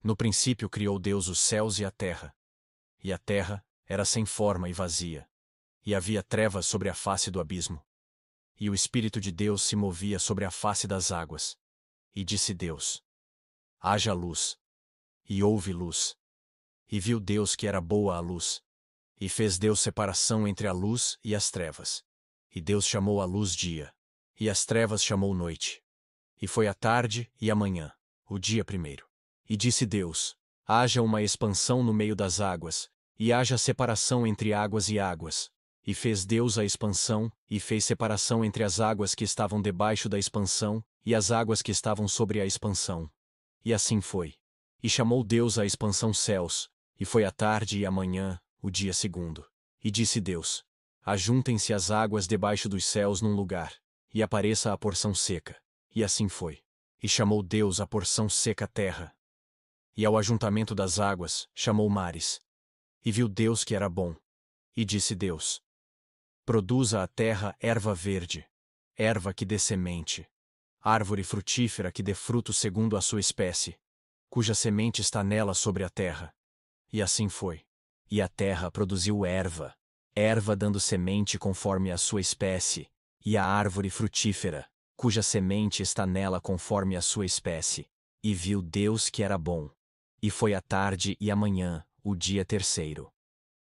No princípio criou Deus os céus e a terra. E a terra era sem forma e vazia. E havia trevas sobre a face do abismo. E o Espírito de Deus se movia sobre a face das águas. E disse Deus: haja luz. E houve luz. E viu Deus que era boa a luz. E fez Deus separação entre a luz e as trevas. E Deus chamou a luz dia. E as trevas chamou noite. E foi a tarde e a manhã, o dia primeiro. E disse Deus: haja uma expansão no meio das águas, e haja separação entre águas e águas. E fez Deus a expansão, e fez separação entre as águas que estavam debaixo da expansão, e as águas que estavam sobre a expansão. E assim foi. E chamou Deus a expansão céus, e foi a tarde e a manhã, o dia segundo. E disse Deus: ajuntem-se as águas debaixo dos céus num lugar, e apareça a porção seca. E assim foi. E chamou Deus a porção seca terra. E ao ajuntamento das águas, chamou mares. E viu Deus que era bom. E disse Deus: produza a terra erva verde, erva que dê semente, árvore frutífera que dê fruto segundo a sua espécie, cuja semente está nela sobre a terra. E assim foi. E a terra produziu erva, erva dando semente conforme a sua espécie, e a árvore frutífera, cuja semente está nela conforme a sua espécie. E viu Deus que era bom. E foi a tarde e a manhã, o dia terceiro.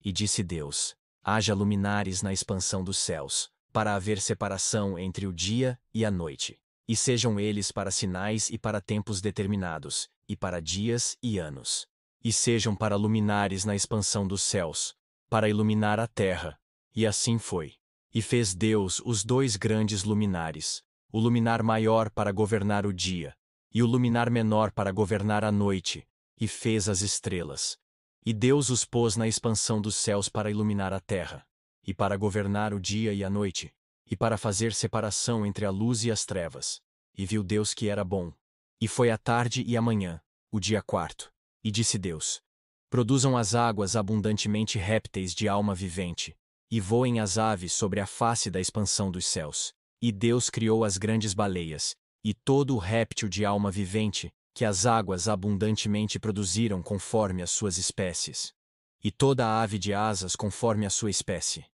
E disse Deus: haja luminares na expansão dos céus, para haver separação entre o dia e a noite. E sejam eles para sinais e para tempos determinados, e para dias e anos. E sejam para luminares na expansão dos céus, para iluminar a terra. E assim foi. E fez Deus os dois grandes luminares, o luminar maior para governar o dia, e o luminar menor para governar a noite, e fez as estrelas. E Deus os pôs na expansão dos céus para iluminar a terra, e para governar o dia e a noite, e para fazer separação entre a luz e as trevas. E viu Deus que era bom. E foi a tarde e a manhã, o dia quarto. E disse Deus: produzam as águas abundantemente répteis de alma vivente, e voem as aves sobre a face da expansão dos céus. E Deus criou as grandes baleias, e todo o réptil de alma vivente, que as águas abundantemente produziram conforme as suas espécies. E toda a ave de asas conforme a sua espécie.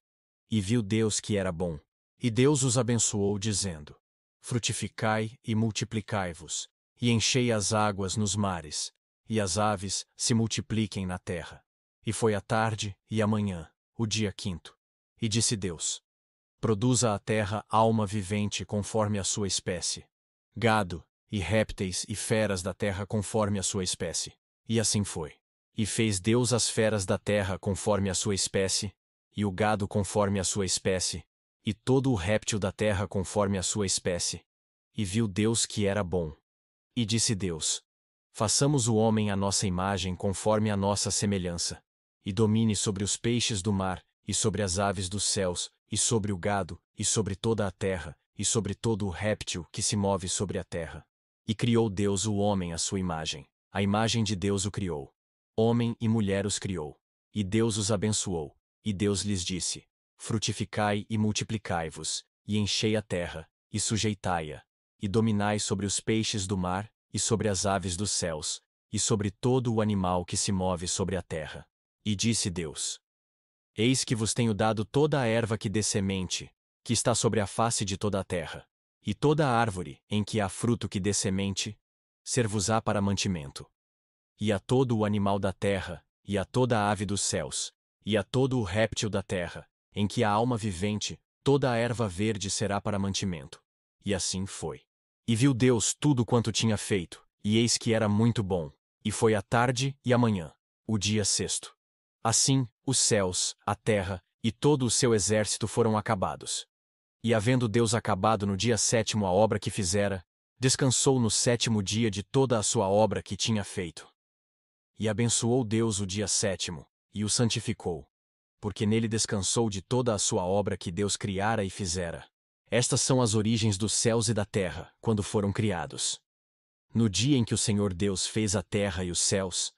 E viu Deus que era bom. E Deus os abençoou, dizendo: frutificai e multiplicai-vos, e enchei as águas nos mares, e as aves se multipliquem na terra. E foi a tarde e a manhã, o dia quinto. E disse Deus: produza a terra alma vivente conforme a sua espécie, gado, e répteis e feras da terra conforme a sua espécie. E assim foi. E fez Deus as feras da terra conforme a sua espécie, e o gado conforme a sua espécie, e todo o réptil da terra conforme a sua espécie. E viu Deus que era bom. E disse Deus: façamos o homem à nossa imagem conforme a nossa semelhança, e domine sobre os peixes do mar, e sobre as aves dos céus, e sobre o gado, e sobre toda a terra, e sobre todo o réptil que se move sobre a terra. E criou Deus o homem à sua imagem. A imagem de Deus o criou. Homem e mulher os criou. E Deus os abençoou. E Deus lhes disse: frutificai e multiplicai-vos, e enchei a terra, e sujeitai-a, e dominai sobre os peixes do mar, e sobre as aves dos céus, e sobre todo o animal que se move sobre a terra. E disse Deus: eis que vos tenho dado toda a erva que dê semente, que está sobre a face de toda a terra, e toda a árvore em que há fruto que dê semente, ser-vos-á para mantimento. E a todo o animal da terra, e a toda a ave dos céus, e a todo o réptil da terra, em que há alma vivente, toda a erva verde será para mantimento. E assim foi. E viu Deus tudo quanto tinha feito, e eis que era muito bom. E foi a tarde e a manhã, o dia sexto. Assim, os céus, a terra, e todo o seu exército foram acabados. E havendo Deus acabado no dia sétimo a obra que fizera, descansou no sétimo dia de toda a sua obra que tinha feito. E abençoou Deus o dia sétimo, e o santificou, porque nele descansou de toda a sua obra que Deus criara e fizera. Estas são as origens dos céus e da terra, quando foram criados. No dia em que o Senhor Deus fez a terra e os céus,